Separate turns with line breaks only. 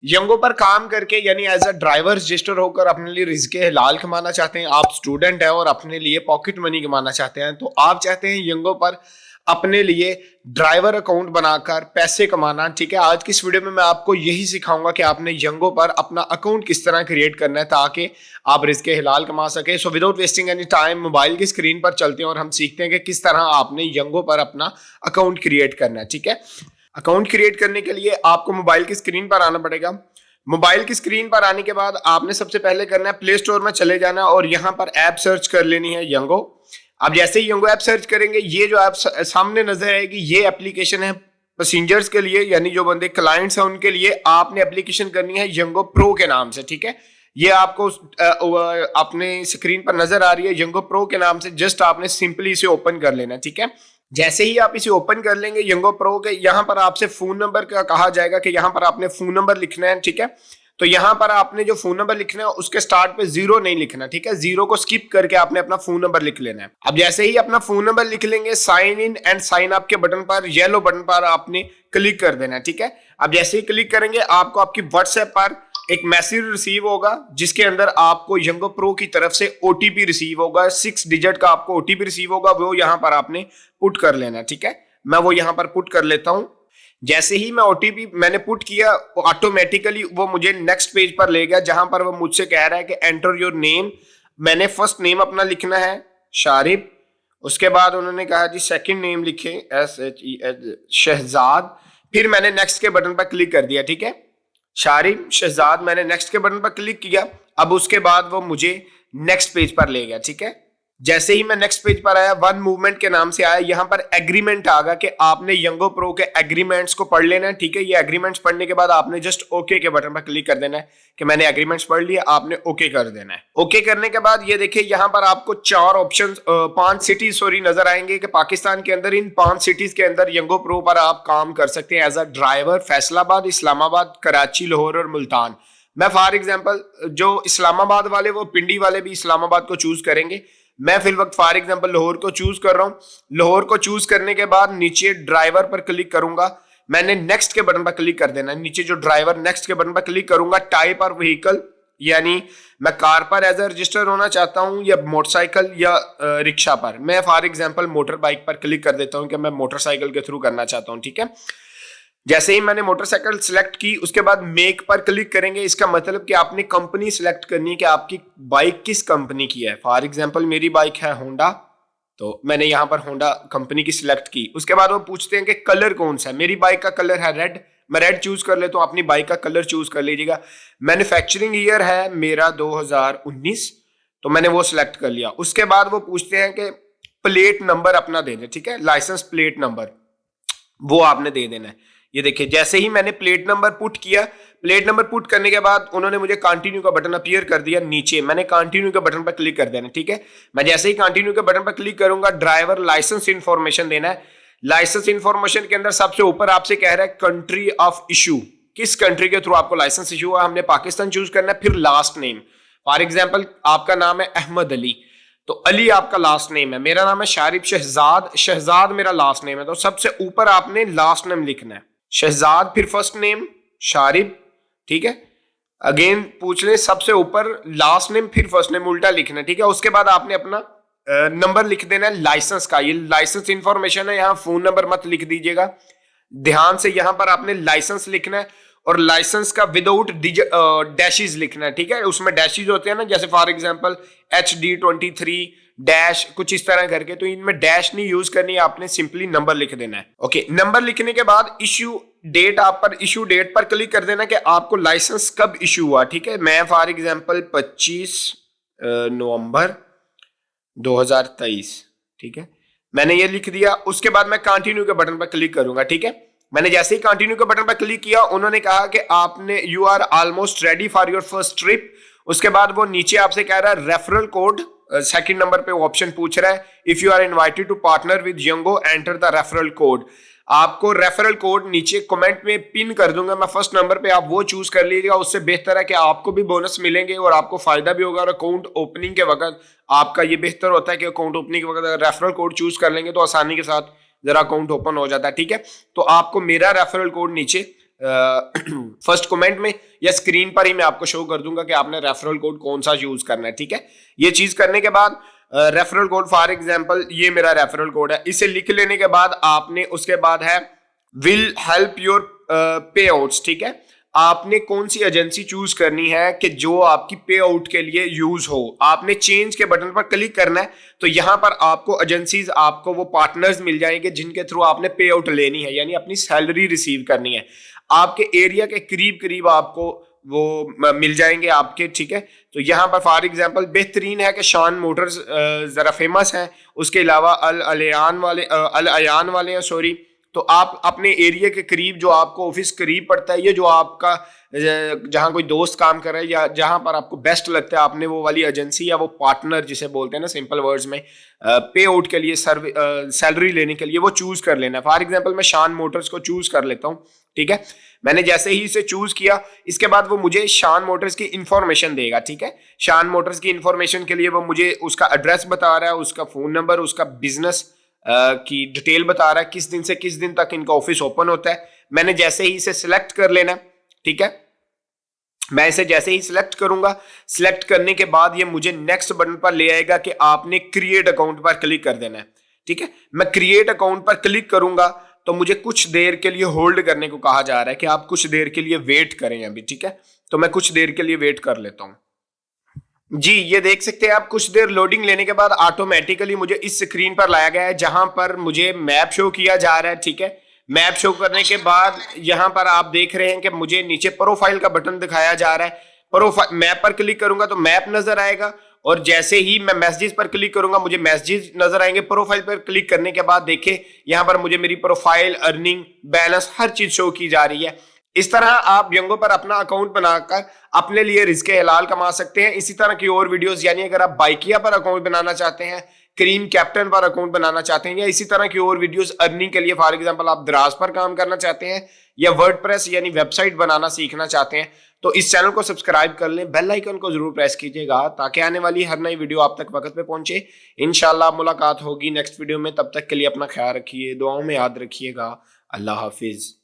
यंगो पर काम करके यानी एज अ ड्राइवर रजिस्टर होकर अपने लिए रिज़्क़े हलाल कमाना चाहते हैं, आप स्टूडेंट हैं और अपने लिए पॉकेट मनी कमाना चाहते हैं, तो आप चाहते हैं यंगो पर अपने लिए ड्राइवर अकाउंट बनाकर पैसे कमाना। ठीक है, आज की इस वीडियो में मैं आपको यही सिखाऊंगा कि आपने यंगो पर अपना अकाउंट किस तरह क्रिएट करना है ताकि आप रिज़्क़े हलाल कमा सके। So without wasting any time mobile की स्क्रीन पर चलते हैं और हम सीखते हैं कि किस तरह आपने यंगो पर अपना अकाउंट क्रिएट करना है। ठीक है, अकाउंट क्रिएट करने के लिए आपको मोबाइल की स्क्रीन पर आना पड़ेगा। मोबाइल की स्क्रीन पर आने के बाद आपने सबसे पहले करना है प्ले स्टोर में चले जाना और यहाँ पर ऐप सर्च कर लेनी है यंगो। आप जैसे ही यंगो ऐप सर्च करेंगे, ये जो ऐप सामने नजर आएगी, ये एप्लीकेशन है पैसेंजर्स के लिए, यानी जो बंदे क्लाइंट्स हैं उनके लिए आपने एप्लीकेशन करनी है यंगो प्रो के नाम से। ठीक है, ये आपको अपने स्क्रीन पर नजर आ रही है यंगो प्रो के नाम से। जस्ट आपने सिंपली इसे ओपन कर लेना। ठीक है, जैसे ही आप इसे ओपन कर लेंगे यंगो प्रो के, यहाँ पर आपसे फोन नंबर का कहा जाएगा कि यहाँ पर आपने फोन नंबर लिखना है। ठीक है, तो यहाँ पर आपने जो फोन नंबर लिखना है उसके स्टार्ट पे 0 नहीं लिखना। ठीक है, 0 को स्किप करके आपने अपना फोन नंबर लिख लेना है। अब जैसे ही अपना फोन नंबर लिख लेंगे, sign in and sign up के बटन पर, येलो बटन पर आपने क्लिक कर देना है। ठीक है, अब जैसे ही क्लिक करेंगे आपको आपकी व्हाट्सएप पर एक मैसेज रिसीव होगा जिसके अंदर आपको यंगो प्रो की तरफ से ओटीपी रिसीव होगा। 6 डिजिट का आपको ओटीपी रिसीव होगा, वो यहाँ पर आपने पुट कर लेना। ठीक है, मैं वो यहाँ पर पुट कर लेता हूं। जैसे ही मैं ओटीपी मैंने पुट किया, ऑटोमेटिकली वो मुझे नेक्स्ट पेज पर ले गया जहां पर वो मुझसे कह रहा है कि एंटर योर नेम। मैंने फर्स्ट नेम अपना लिखना है शारिब, उसके बाद उन्होंने कहा जी सेकंड नेम लिखे SHEH शहजाद, फिर मैंने नेक्स्ट के बटन पर क्लिक कर दिया। ठीक है, शारिब शहजाद, मैंने नेक्स्ट के बटन पर क्लिक किया। अब उसके बाद वो मुझे नेक्स्ट पेज पर ले गया। ठीक है, जैसे ही मैं नेक्स्ट पेज पर आया, वन मूवमेंट के नाम से आया, यहाँ पर एग्रीमेंट आ गया कि आपने यंगो प्रो के एग्रीमेंट्स को पढ़ लेना है। ठीक है, ये एग्रीमेंट्स पढ़ने के बाद आपने जस्ट ओके के बटन पर क्लिक कर देना है कि मैंने एग्रीमेंट्स पढ़ लिया, आपने ओके कर देना है। ओके करने के बाद ये देखिए यहाँ पर आपको 4 ऑप्शन 5 सिटीज सॉरी नजर आएंगे कि पाकिस्तान के अंदर इन 5 सिटीज के अंदर यंगो प्रो पर आप काम कर सकते हैं as a driver. Faisalabad, Islamabad, Karachi, Lahore और मुल्तान। मैं फॉर एग्जाम्पल जो इस्लामाबाद वाले वो पिंडी वाले भी इस्लामाबाद को चूज करेंगे। मैं फिल वक्त फॉर एग्जांपल लाहौर को चूज कर रहा हूं। लाहौर को चूज करने के बाद नीचे ड्राइवर पर क्लिक करूंगा, मैंने नेक्स्ट के बटन पर क्लिक कर देना है। नीचे जो ड्राइवर नेक्स्ट के बटन पर क्लिक करूंगा, टाइप और व्हीकल, यानी मैं कार पर एज अ रजिस्टर होना चाहता हूं या मोटरसाइकिल या रिक्शा पर। मैं फॉर एग्जांपल मोटर बाइक पर क्लिक कर देता हूं कि मैं मोटरसाइकिल के थ्रू करना चाहता हूं। ठीक है, जैसे ही मैंने मोटरसाइकिल सिलेक्ट की, उसके बाद मेक पर क्लिक करेंगे। इसका मतलब कि आपने कंपनी सिलेक्ट करनी है कि आपकी बाइक किस कंपनी की है। फॉर एग्जांपल मेरी बाइक है होंडा, तो मैंने यहां पर होंडा कंपनी की सिलेक्ट की। उसके बाद वो पूछते हैं कि कलर कौन सा है। मेरी बाइक का कलर है रेड, मैं रेड चूज कर लेता हूं, अपनी बाइक का कलर चूज कर लीजिएगा। मैन्युफैक्चरिंग ईयर है मेरा 2019, तो मैंने वो सिलेक्ट कर लिया। उसके बाद वो पूछते हैं कि प्लेट नंबर अपना दे दें। ठीक है, लाइसेंस प्लेट नंबर वो आपने दे देना है। ये देखिए जैसे ही मैंने प्लेट नंबर पुट किया, प्लेट नंबर पुट करने के बाद उन्होंने मुझे कंटिन्यू का बटन अपीयर कर दिया नीचे, मैंने कंटिन्यू के बटन पर क्लिक कर देना। ठीक है, मैं जैसे ही कंटिन्यू के बटन पर क्लिक करूंगा, ड्राइवर लाइसेंस इंफॉर्मेशन देना है। लाइसेंस इंफॉर्मेशन के अंदर सबसे ऊपर आपसे कह रहा है कंट्री ऑफ इशू, किस कंट्री के थ्रू आपको लाइसेंस इशू हुआ। हमने पाकिस्तान चूज करना है। फिर लास्ट नेम, फॉर एग्जाम्पल आपका नाम है अहमद अली, तो अली आपका लास्ट नेम है। मेरा नाम है शारिब शहजाद, शहजाद मेरा लास्ट नेम है, तो सबसे ऊपर आपने लास्ट नेम लिखना है शहजाद, फिर फर्स्ट नेम शारिब। ठीक है, अगेन पूछ ले सबसे ऊपर लास्ट नेम फिर फर्स्ट नेम उल्टा लिखना है। ठीक है, उसके बाद आपने अपना नंबर लिख देना है लाइसेंस का। ये लाइसेंस इंफॉर्मेशन है, यहाँ फोन नंबर मत लिख दीजिएगा, ध्यान से यहाँ पर आपने लाइसेंस लिखना है और लाइसेंस का विदाउट डैशेज लिखना है। ठीक है, उसमें डैशेज होते हैं ना, जैसे फॉर एग्जांपल HD23 डैश कुछ इस तरह करके, तो इनमें डैश नहीं यूज करनी है, आपने सिंपली नंबर लिख देना है। ओके, नंबर लिखने के बाद इश्यू डेट, आप पर इश्यू डेट पर क्लिक कर देना कि आपको लाइसेंस कब इश्यू हुआ। ठीक है, मैं फॉर एग्जांपल 25 नवंबर 2023। ठीक है, मैंने ये लिख दिया। उसके बाद मैं कंटिन्यू के बटन पर क्लिक करूंगा। ठीक है, मैंने जैसे ही कंटिन्यू के बटन पर क्लिक किया, उन्होंने कहा कि आपने you are almost ready for your first trip. उसके बाद वो नीचे आपसे कह रहा है रेफरल कोड, सेकंड नंबर पे ऑप्शन पूछ रहा है if you are invited to partner with Yango enter the referral code. आपको रेफरल कोड नीचे कमेंट में पिन कर दूंगा मैं फर्स्ट नंबर पे, आप वो चूज कर लीजिएगा। उससे बेहतर है कि आपको भी बोनस मिलेंगे और आपको फायदा भी होगा। और अकाउंट ओपनिंग के वक्त आपका ये बेहतर होता है कि अकाउंट ओपनिंग के वक्त अगर रेफरल कोड चूज कर लेंगे तो आसानी के साथ जरा अकाउंट ओपन हो जाता है। ठीक है, तो आपको मेरा रेफरल कोड नीचे फर्स्ट कमेंट में या स्क्रीन पर ही मैं आपको शो कर दूंगा कि आपने रेफरल कोड कौन सा यूज करना है। ठीक है, ये चीज करने के बाद रेफरल कोड फॉर एग्जांपल ये मेरा रेफरल कोड है, इसे लिख लेने के बाद आपने उसके बाद है विल हेल्प योर पे आउट्स। ठीक है, आपने कौन सी एजेंसी चूज करनी है कि जो आपकी पे आउट के लिए यूज हो। आपने चेंज के बटन पर क्लिक करना है, तो यहां पर आपको एजेंसीज, आपको वो पार्टनर्स मिल जाएंगे जिनके थ्रू आपने पे आउट लेनी है, यानी अपनी सैलरी रिसीव करनी है। आपके एरिया के करीब करीब आपको वो मिल जाएंगे आपके। ठीक है, तो यहाँ पर फॉर एग्जांपल बेहतरीन है कि शान मोटर्स जरा फेमस है, उसके अलावा अल अयान वाले हैं, सॉरी। तो आप अपने एरिया के करीब जो आपको ऑफिस करीब पड़ता है, ये जो आपका जहां कोई दोस्त काम कर रहा है या जहां पर आपको बेस्ट लगता है, आपने वो वाली एजेंसी या वो पार्टनर जिसे बोलते हैं ना सिंपल वर्ड्स में, पे आउट के लिए सैलरी लेने के लिए वो चूज कर लेना। फॉर एग्जांपल मैं शान मोटर्स को चूज कर लेता हूँ। ठीक है, मैंने जैसे ही इसे चूज किया, इसके बाद वो मुझे शान मोटर्स की इंफॉर्मेशन देगा। ठीक है, शान मोटर्स की इंफॉर्मेशन के लिए वो मुझे उसका एड्रेस बता रहा है, उसका फोन नंबर, उसका बिजनेस की डिटेल बता रहा है, किस दिन से किस दिन तक इनका ऑफिस ओपन होता है। मैंने जैसे ही इसे सिलेक्ट कर लेना। ठीक है, मैं इसे जैसे ही सिलेक्ट करूंगा, सिलेक्ट करने के बाद ये मुझे नेक्स्ट बटन पर ले आएगा कि आपने क्रिएट अकाउंट पर क्लिक कर देना है। ठीक है, मैं क्रिएट अकाउंट पर क्लिक करूंगा तो मुझे कुछ देर के लिए होल्ड करने को कहा जा रहा है कि आप कुछ देर के लिए वेट करें अभी। ठीक है, तो मैं कुछ देर के लिए वेट कर लेता हूं। जी, ये देख सकते हैं आप, कुछ देर लोडिंग लेने के बाद ऑटोमेटिकली मुझे इस स्क्रीन पर लाया गया है जहां पर मुझे मैप शो किया जा रहा है। ठीक है, मैप शो करने के बाद यहां पर आप देख रहे हैं कि मुझे नीचे प्रोफाइल का बटन दिखाया जा रहा है। प्रोफाइल मैप पर क्लिक करूंगा तो मैप नजर आएगा, और जैसे ही मैं मैसेजेस पर क्लिक करूंगा मुझे मैसेजेस नजर आएंगे। प्रोफाइल पर क्लिक करने के बाद देखिए यहां पर मुझे मेरी प्रोफाइल, अर्निंग, बैलेंस हर चीज शो की जा रही है। इस तरह आप यंगो पर अपना अकाउंट बनाकर अपने लिए रिज़्क़े हलाल कमा सकते हैं। इसी तरह की और वीडियोस, यानी अगर आप बाइकिया पर अकाउंट बनाना चाहते हैं, क्रीम कैप्टन पर अकाउंट बनाना चाहते हैं, या इसी तरह की और वीडियोस अर्निंग के लिए, फॉर एग्जांपल आप दराज पर काम करना चाहते हैं या वर्डप्रेस यानी वेबसाइट बनाना सीखना चाहते हैं, तो इस चैनल को सब्सक्राइब कर लें, बेल आइकन को जरूर प्रेस कीजिएगा ताकि आने वाली हर नई वीडियो आप तक वक्त पे पहुंचे। इंशाल्लाह मुलाकात होगी नेक्स्ट वीडियो में, तब तक के लिए अपना ख्याल रखिए, दुआओं में याद रखिएगा। अल्लाह हाफिज।